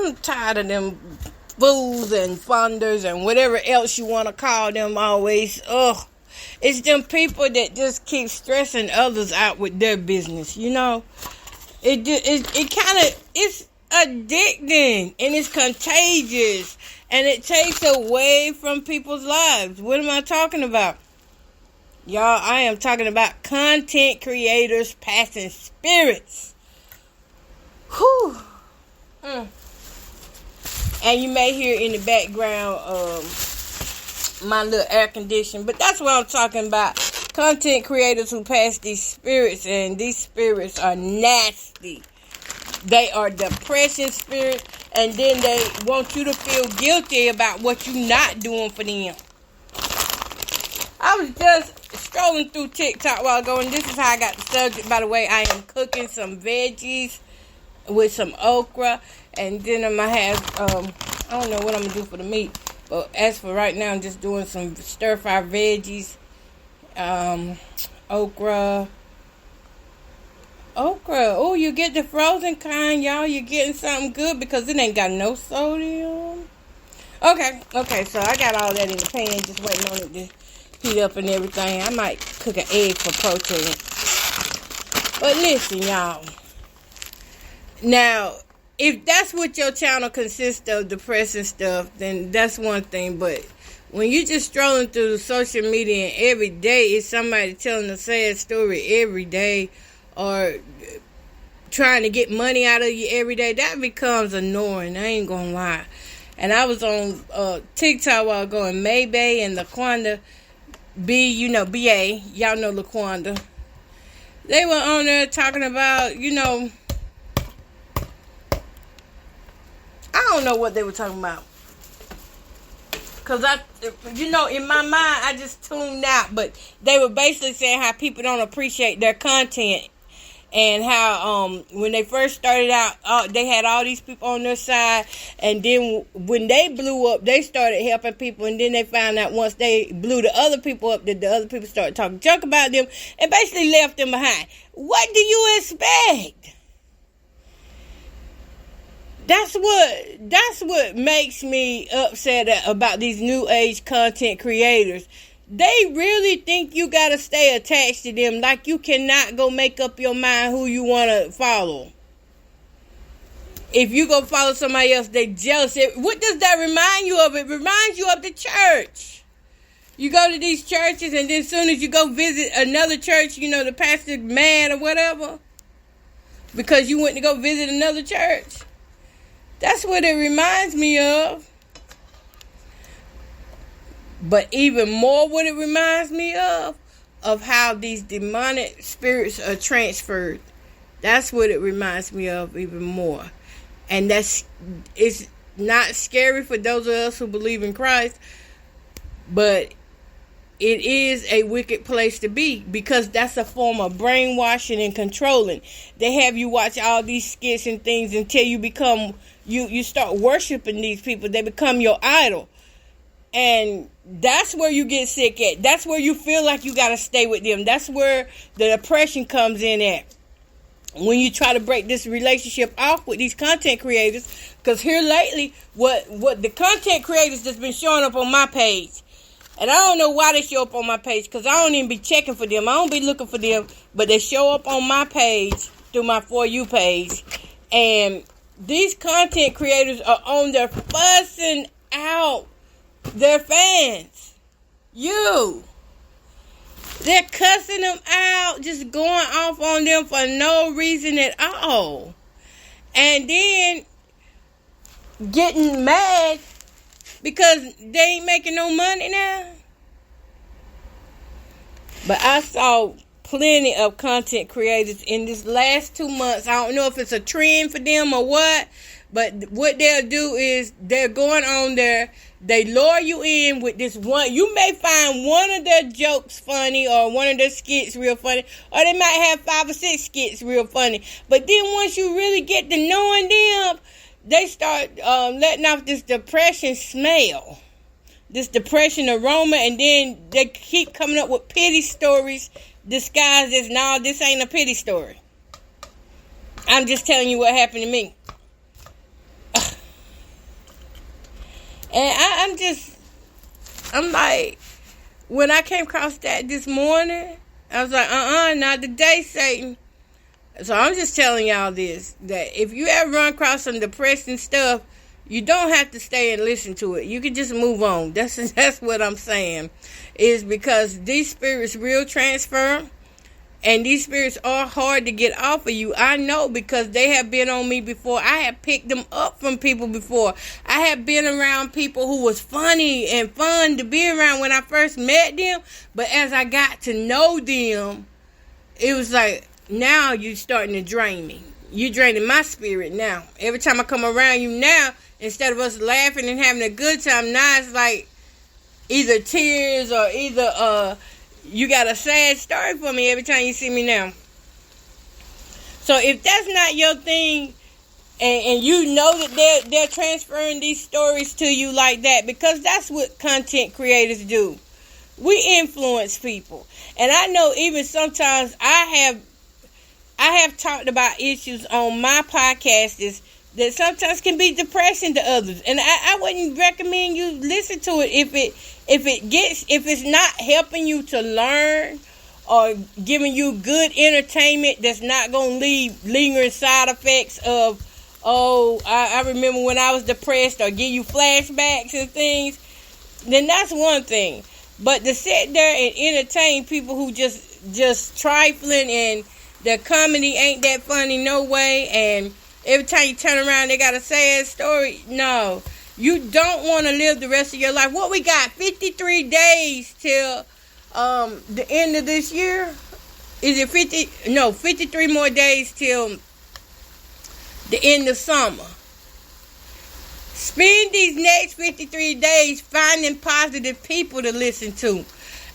I'm tired of them fools and funders and whatever else you want to call them always. Ugh. It's them people that just keep stressing others out with their business, you know. It's addicting and it's contagious and it takes away from people's lives. What am I talking about? Y'all, I am talking about content creators passing spirits. Whew. And you may hear in the background my little air condition, but that's what I'm talking about. Content creators who pass these spirits, and these spirits are nasty. They are depression spirits, and then they want you to feel guilty about what you're not doing for them. I was just scrolling through TikTok a while ago, and this is how I got the subject. By the way, I am cooking some veggies with some okra, and then I'm gonna have I don't know what I'm gonna do for the meat, but as for right now, I'm just doing some stir fry veggies, okra. Oh, you get the frozen kind, y'all. You're getting something good because it ain't got no sodium. Okay, so I got all that in the pan, just waiting on it to heat up and everything. I might cook an egg for protein. But listen, y'all. Now, if that's what your channel consists of, depressing stuff, then that's one thing. But when you just strolling through social media and every day is somebody telling a sad story every day or trying to get money out of you every day, that becomes annoying. I ain't gonna lie. And I was on TikTok a while ago, and Maybay and LaQuanda B.A. Y'all know LaQuanda. They were on there talking about, I don't know what they were talking about. Because in my mind, I just tuned out. But they were basically saying how people don't appreciate their content. And how when they first started out, they had all these people on their side. And then when they blew up, they started helping people. And then they found out once they blew the other people up, that the other people started talking junk about them. And basically left them behind. What do you expect? That's what makes me upset about these new age content creators. They really think you gotta stay attached to them, like you cannot go make up your mind who you wanna follow. If you go follow somebody else, they jealous. What does that remind you of? It reminds you of the church. You go to these churches, and then as soon as you go visit another church, the pastor mad or whatever because you went to go visit another church. That's what it reminds me of. But even more what it reminds me of how these demonic spirits are transferred. That's what it reminds me of even more. And it's not scary for those of us who believe in Christ, but it is a wicked place to be because that's a form of brainwashing and controlling. They have you watch all these skits and things until you become, you start worshiping these people. They become your idol. And that's where you get sick at. That's where you feel like you got to stay with them. That's where the depression comes in at. When you try to break this relationship off with these content creators. Because here lately, what the content creators that's been showing up on my page. And I don't know why they show up on my page. Because I don't even be checking for them. I don't be looking for them. But they show up on my page through my For You page. And these content creators are on there fussing out their fans. They're cussing them out, just going off on them for no reason at all. And then getting mad because they ain't making no money now. But I saw plenty of content creators in this last 2 months. I don't know if it's a trend for them or what, but what they'll do is they're going on there. They lure you in with this one. You may find one of their jokes funny or one of their skits real funny. Or they might have 5 or 6 skits real funny. But then once you really get to knowing them, they start letting off this depression smell. This depression aroma. And then they keep coming up with pity stories disguised as, no, this ain't a pity story. I'm just telling you what happened to me. And I'm like, when I came across that this morning, I was like, not today, Satan. So I'm just telling y'all this, that if you ever run across some depressing stuff, you don't have to stay and listen to it. You can just move on. That's what I'm saying. Is because these spirits will transfer, and these spirits are hard to get off of you. I know, because they have been on me before. I have picked them up from people before. I have been around people who was funny and fun to be around when I first met them. But as I got to know them, it was like, now you're starting to drain me. You're draining my spirit now. Every time I come around you now, instead of us laughing and having a good time, now it's like either tears or either you got a sad story for me every time you see me now. So if that's not your thing, and you know that they're transferring these stories to you like that, because that's what content creators do. We influence people. And I know even sometimes I have talked about issues on my podcast that sometimes can be depressing to others, and I wouldn't recommend you listen to it if it's not helping you to learn or giving you good entertainment that's not going to leave lingering side effects of, I remember when I was depressed, or give you flashbacks and things. Then that's one thing. But to sit there and entertain people who just trifling, and their comedy ain't that funny no way, and every time you turn around they got a sad story. No, you don't want to live the rest of your life. What we got? 53 days till the end of this year. Is it 50? No, 53 more days till the end of summer. Spend these next 53 days finding positive people to listen to.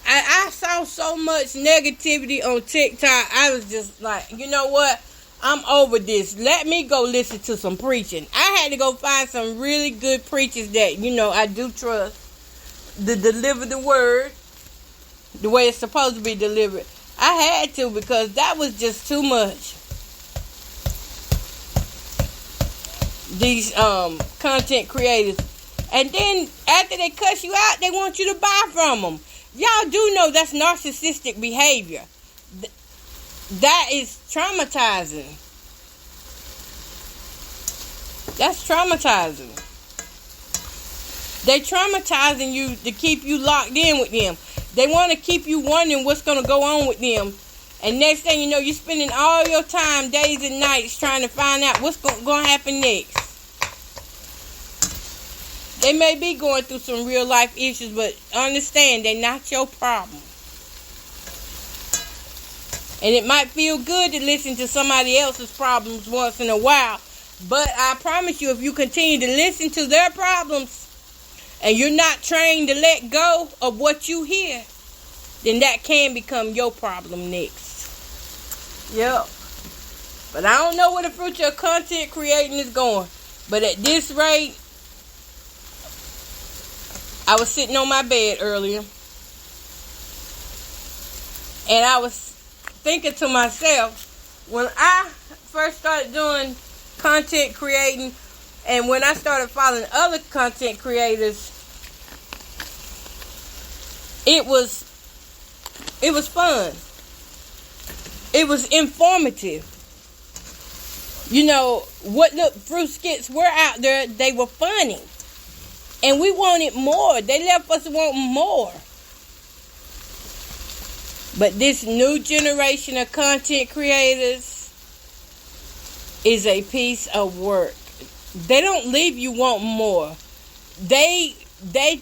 I saw so much negativity on TikTok. I was just like, you know what? I'm over this. Let me go listen to some preaching. I had to go find some really good preachers that, I do trust to deliver the word the way it's supposed to be delivered. I had to, because that was just too much. These content creators. And then after they cuss you out, they want you to buy from them. Y'all do know that's narcissistic behavior. That is traumatizing. That's traumatizing. They're traumatizing you to keep you locked in with them. They want to keep you wondering what's going to go on with them. And next thing you know, you're spending all your time, days and nights, trying to find out what's going to happen next. They may be going through some real life issues, but understand they're not your problem. And it might feel good to listen to somebody else's problems once in a while, but I promise you, if you continue to listen to their problems and you're not trained to let go of what you hear, then that can become your problem next. Yep. But I don't know where the future of content creating is going. But at this rate, I was sitting on my bed earlier, and I was thinking to myself, when I first started doing content creating, and when I started following other content creators, it was fun. It was informative. Fruit skits were out there. They were funny. And we wanted more. They left us wanting more. But this new generation of content creators is a piece of work. They don't leave you wanting more. They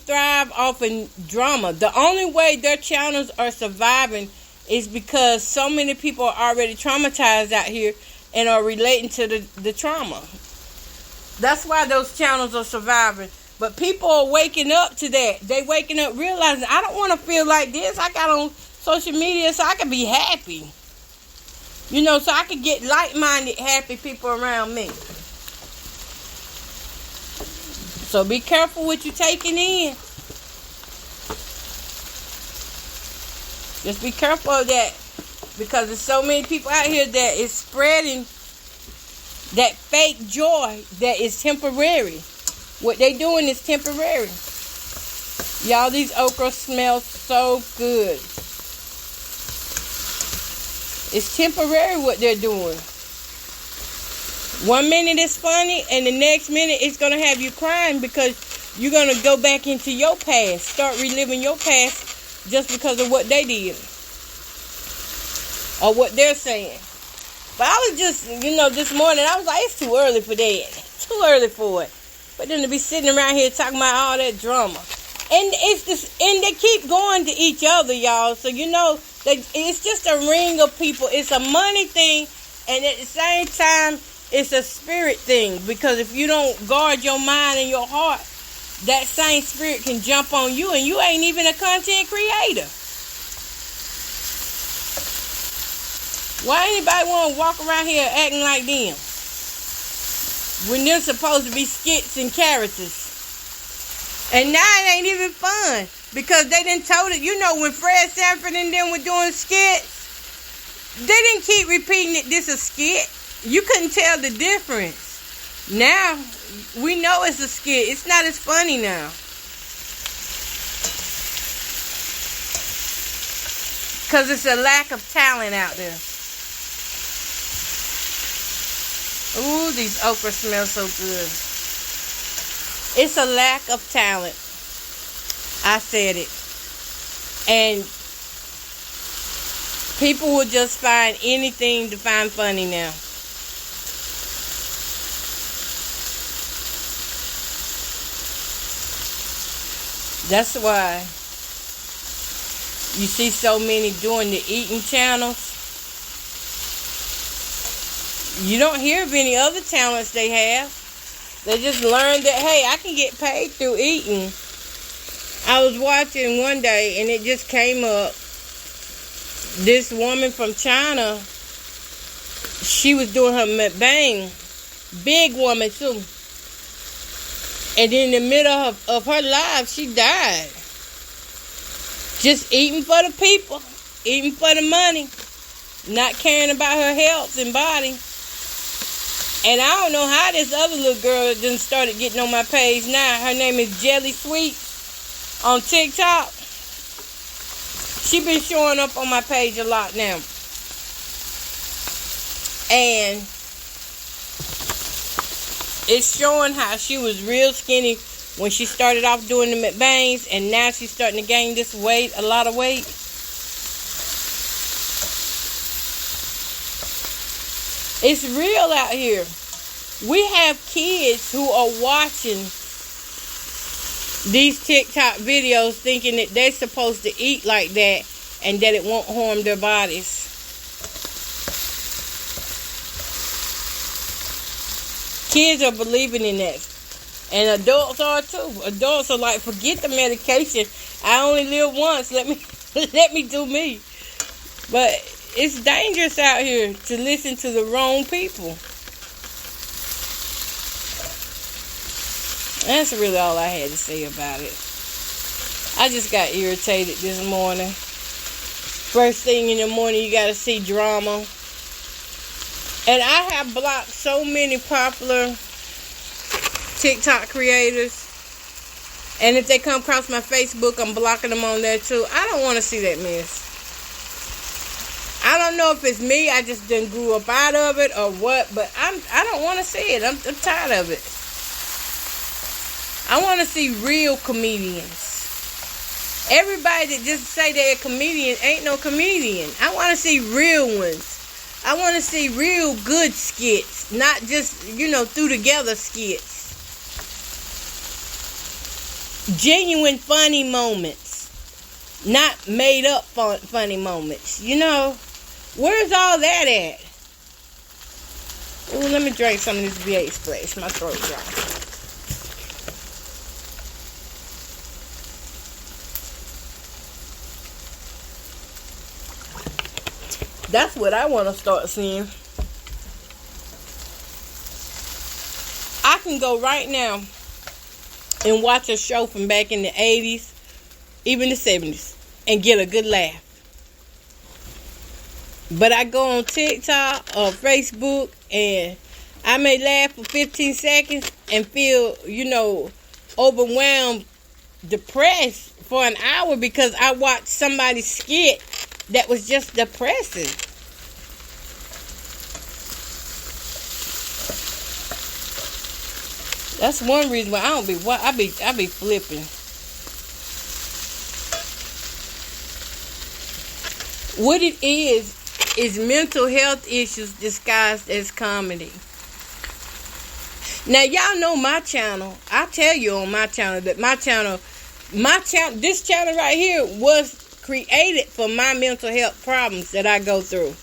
thrive off in drama. The only way their channels are surviving is because so many people are already traumatized out here and are relating to the trauma. That's why those channels are surviving. But people are waking up to that. They waking up realizing, I don't want to feel like this. I got on social media so I can be happy. So I can get like-minded, happy people around me. So be careful what you're taking in. Just be careful of that. Because there's so many people out here that is spreading that fake joy that is temporary. What they doing is temporary. Y'all, these okra smell so good. It's temporary what they're doing. 1 minute it's funny, and the next minute it's going to have you crying because you're going to go back into your past. Start reliving your past just because of what they did. Or what they're saying. But I was just, this morning, I was like, it's too early for that. Too early for it. But then to be sitting around here talking about all that drama. And and they keep going to each other, y'all. So, it's just a ring of people. It's a money thing. And at the same time, it's a spirit thing. Because if you don't guard your mind and your heart, that same spirit can jump on you. And you ain't even a content creator. Why anybody want to walk around here acting like them? When they're supposed to be skits and characters. And now it ain't even fun. Because they done told it. When Fred Sanford and them were doing skits, they didn't keep repeating it, this a skit. You couldn't tell the difference. Now, we know it's a skit. It's not as funny now. Because it's a lack of talent out there. Ooh, these okra smell so good. It's a lack of talent. I said it. And people will just find anything to find funny now. That's why you see so many doing the eating channels. You don't hear of any other talents they have. They just learned that, hey, I can get paid through eating. I was watching one day and it just came up. This woman from China, she was doing her mukbang. Big woman too. And in the middle of her life, she died. Just eating for the people. Eating for the money. Not caring about her health and body. And I don't know how this other little girl done started getting on my page now. Her name is Jelly Sweets on TikTok. She been showing up on my page a lot now. And it's showing how she was real skinny when she started off doing the mukbangs, and now she's starting to gain this weight, a lot of weight. It's real out here. We have kids who are watching these TikTok videos thinking that they're supposed to eat like that and that it won't harm their bodies. Kids are believing in that. And adults are too. Adults are like, forget the medication. I only live once. Let me do me. But it's dangerous out here to listen to the wrong people. That's really all I had to say about it. I just got irritated this morning. First thing in the morning, you got to see drama. And I have blocked so many popular TikTok creators. And if they come across my Facebook, I'm blocking them on there too. I don't want to see that mess. I don't know if it's me. I just done grew up out of it or what. But I don't want to see it. I'm tired of it. I want to see real comedians. Everybody that just say they're a comedian ain't no comedian. I want to see real ones. I want to see real good skits. Not just, threw together skits. Genuine funny moments. Not made up funny moments. Where's all that at? Ooh, let me drink some of this V8 Splash. My throat dry. That's what I want to start seeing. I can go right now and watch a show from back in the 80s, even the 70s, and get a good laugh. But I go on TikTok or Facebook and I may laugh for 15 seconds and feel, overwhelmed, depressed for an hour because I watched somebody's skit that was just depressing. That's one reason why I be flipping. What it is mental health issues disguised as comedy. Now y'all know my channel. I tell you on my channel that this channel right here was created for my mental health problems that I go through.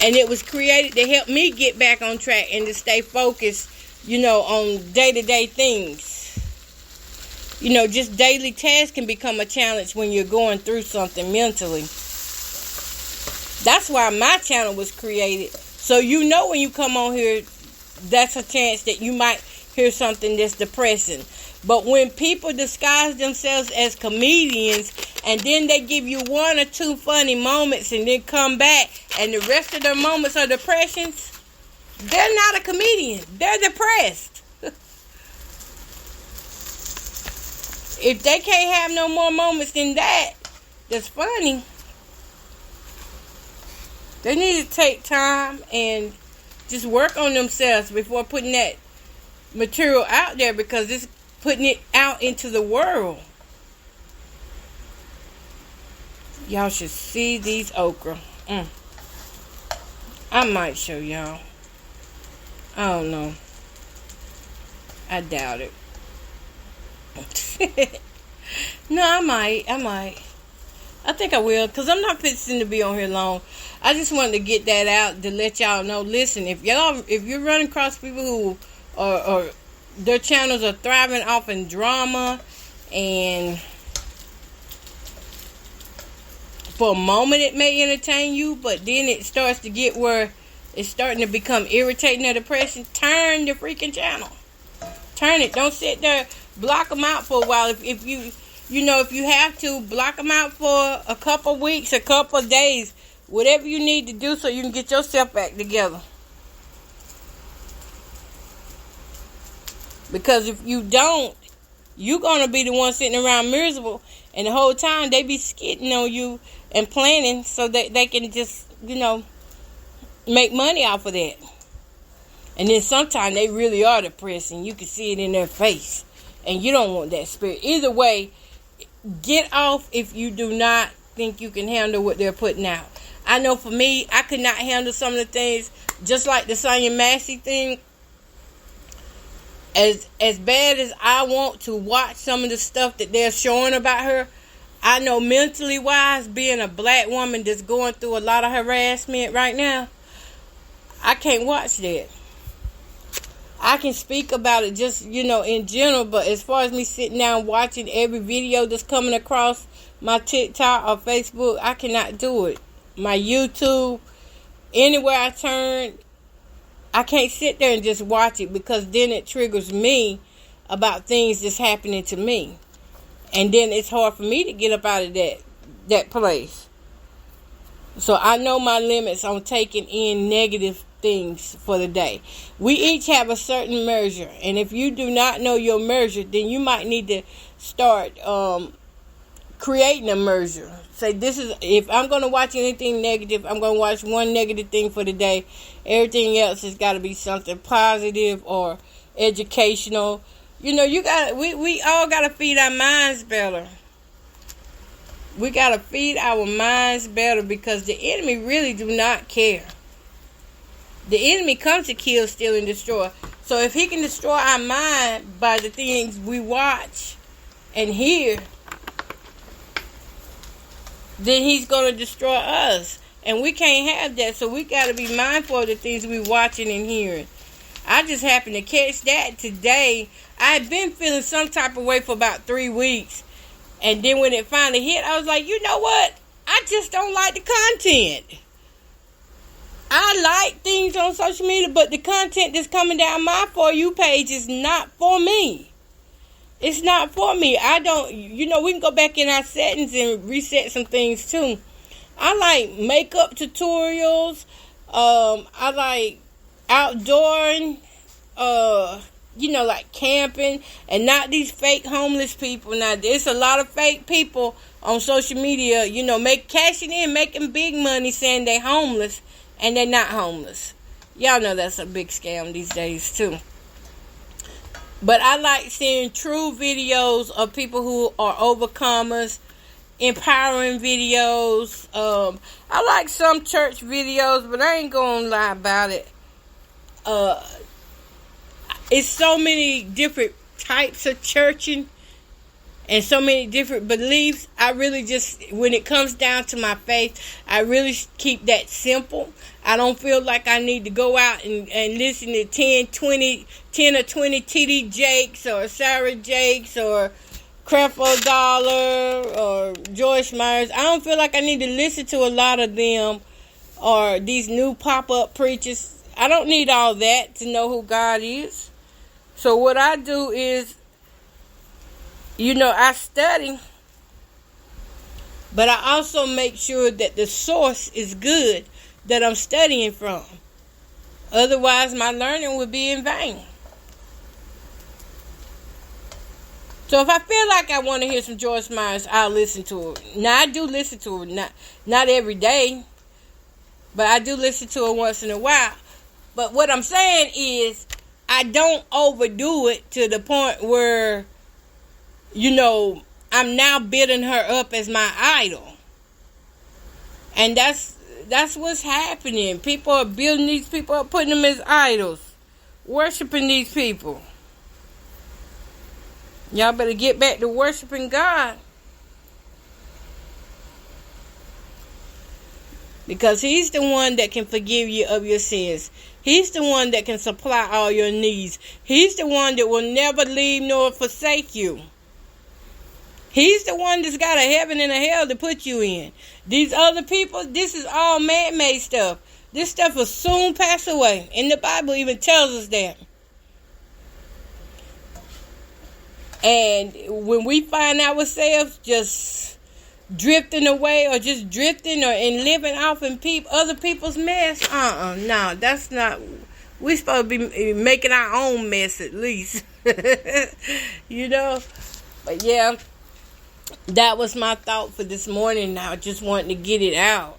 And it was created to help me get back on track and to stay focused, on day-to-day things. Just daily tasks can become a challenge when you're going through something mentally. That's why my channel was created. So when you come on here, that's a chance that you might hear something that's depressing. But when people disguise themselves as comedians and then they give you one or two funny moments and then come back and the rest of their moments are depressions, they're not a comedian. They're depressed. If they can't have no more moments than that's funny, they need to take time and just work on themselves before putting that material out there, because it's putting it out into the world. Y'all should see these okra. I might show y'all. I don't know. I doubt it. No, I might. I think I will, because I'm not fixing to be on here long. I just wanted to get that out to let y'all know. Listen, if you're running across people who are their channels are thriving off in drama, and for a moment it may entertain you, but then it starts to get where it's starting to become irritating or depression, turn the freaking channel. Turn it. Don't sit there. Block them out for a while. If you have to, block them out for a couple weeks, a couple of days, whatever you need to do so you can get yourself back together. Because if you don't, you're going to be the one sitting around miserable, and the whole time they be skitting on you and planning so that they can just, make money off of that. And then sometimes they really are depressed, and you can see it in their face. And you don't want that spirit. Either way, get off if you do not think you can handle what they're putting out. I know for me, I could not handle some of the things, just like the Sonya Massey thing. As bad as I want to watch some of the stuff that they're showing about her, I know mentally wise, being a black woman that's going through a lot of harassment right now, I can't watch that. I can speak about it just, in general, but as far as me sitting down watching every video that's coming across my TikTok or Facebook, I cannot do it. My YouTube, anywhere I turn, I can't sit there and just watch it, because then it triggers me about things that's happening to me. And then it's hard for me to get up out of that place. So I know my limits on taking in negative things for the day. We each have a certain measure, and if you do not know your measure, then you might need to start creating a measure. Say, this is, if I'm going to watch anything negative, I'm going to watch one negative thing for the day. Everything else has got to be something positive or educational. We all got to feed our minds better. We got to feed our minds better, because the enemy really do not care. The enemy comes to kill, steal, and destroy. So if he can destroy our mind by the things we watch and hear, then he's going to destroy us. And we can't have that. So we got to be mindful of the things we're watching and hearing. I just happened to catch that today. I had been feeling some type of way for about 3 weeks. And then when it finally hit, I was like, you know what? I just don't like the content. I like things on social media, but the content that's coming down my For You page is not for me. It's not for me. I don't, we can go back in our settings and reset some things too. I like makeup tutorials. I outdooring, like camping, and not these fake homeless people. Now, there's a lot of fake people on social media, cashing in, making big money saying they homeless, and they're not homeless. Y'all know that's a big scam these days, too. But I like seeing true videos of people who are overcomers, empowering videos. I like some church videos, but I ain't gonna lie about it. It's so many different types of churching and so many different beliefs. I really just, when it comes down to my faith, I really keep that simple. I don't feel like I need to go out and listen to 10 or 20 T.D. Jakes or Sarah Jakes or Creflo Dollar or Joyce Myers. I don't feel like I need to listen to a lot of them or these new pop-up preachers. I don't need all that to know who God is. So what I do is, I study, but I also make sure that the source is good that I'm studying from. Otherwise, my learning would be in vain. So if I feel like I want to hear some Joyce Myers, I'll listen to her. Now, I do listen to her, not every day, but I do listen to her once in a while. But what I'm saying is, I don't overdo it to the point where, I'm now building her up as my idol. And that's what's happening. People are building these people up, putting them as idols, worshiping these people. Y'all better get back to worshiping God. Because He's the one that can forgive you of your sins. He's the one that can supply all your needs. He's the one that will never leave nor forsake you. He's the one that's got a heaven and a hell to put you in. These other people, this is all man-made stuff. This stuff will soon pass away. And the Bible even tells us that. And when we find ourselves just drifting away or just drifting and living off in other people's mess, no, that's not. We're supposed to be making our own mess at least. But yeah, that was my thought for this morning. I just wanted to get it out.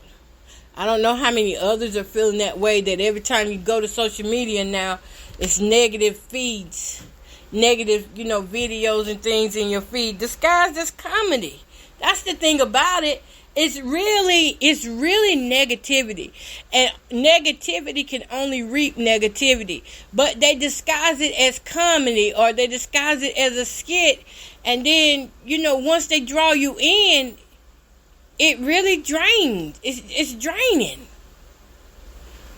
I don't know how many others are feeling that way, that every time you go to social media now, it's negative feeds, negative, videos and things in your feed disguised as comedy. That's the thing about it. It's really negativity. And negativity can only reap negativity. But they disguise it as comedy, or they disguise it as a skit. And then, once they draw you in, it really drains. It's draining.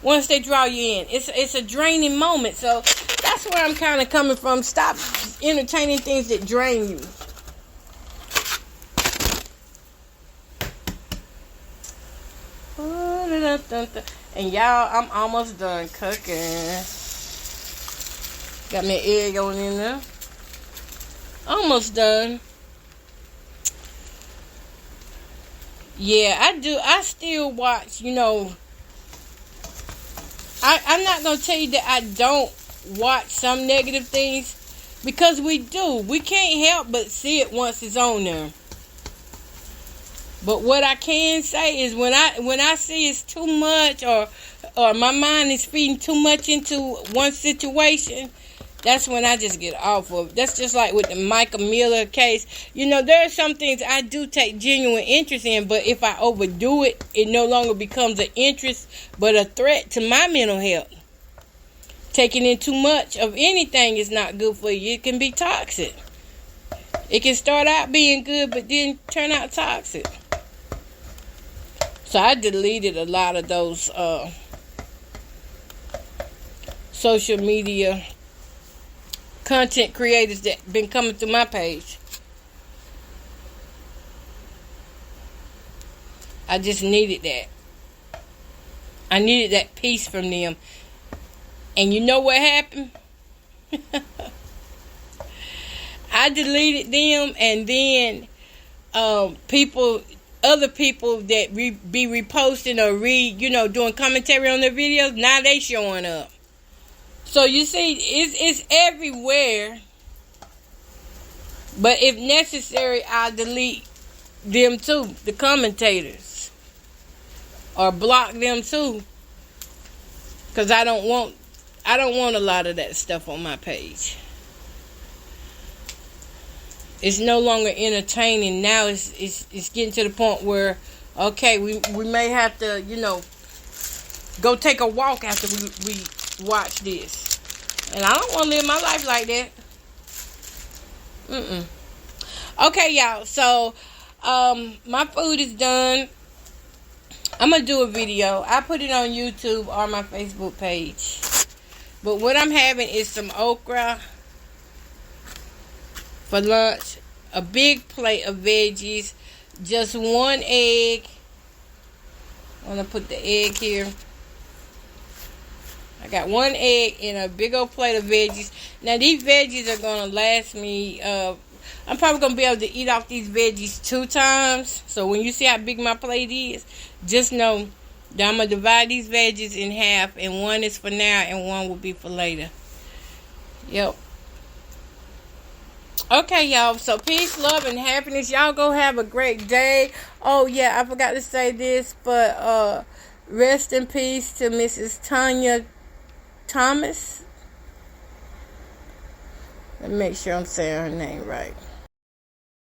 Once they draw you in, it's a draining moment. So that's where I'm kind of coming from. Stop entertaining things that drain you. And y'all, I'm almost done cooking. Got my egg on in there. Almost done. Yeah, I do. I still watch, I'm not going to tell you that I don't watch some negative things, because we do. We can't help but see it once it's on there. But what I can say is when I see it's too much, or my mind is feeding too much into one situation, that's when I just get off of it. That's just like with the Michael Miller case. There are some things I do take genuine interest in, but if I overdo it, it no longer becomes an interest, but a threat to my mental health. Taking in too much of anything is not good for you. It can be toxic. It can start out being good, but then turn out toxic. So I deleted a lot of those social media content creators that been coming through my page. I just needed that. I needed that peace from them. And you know what happened? I deleted them, and then other people that be reposting or doing commentary on their videos, now they showing up. So you see, it's everywhere. But if necessary, I'll delete them too, the commentators, or block them too, because I don't want a lot of that stuff on my page. It's no longer entertaining. Now it's getting to the point where, okay, we may have to, go take a walk after we watch this. And I don't want to live my life like that. Okay, y'all. So, my food is done. I'm going to do a video. I put it on YouTube or my Facebook page. But what I'm having is some okra for lunch, a big plate of veggies, just one egg. I'm going to put the egg here. I got one egg and a big old plate of veggies. Now, these veggies are going to last me, I'm probably going to be able to eat off these veggies 2 times. So, when you see how big my plate is, just know that I'm going to divide these veggies in half. And one is for now and one will be for later. Yep. Okay, y'all. So, peace, love, and happiness. Y'all go have a great day. Oh, yeah. I forgot to say this. But, rest in peace to Mrs. Tanya Thomas. Let me make sure I'm saying her name right.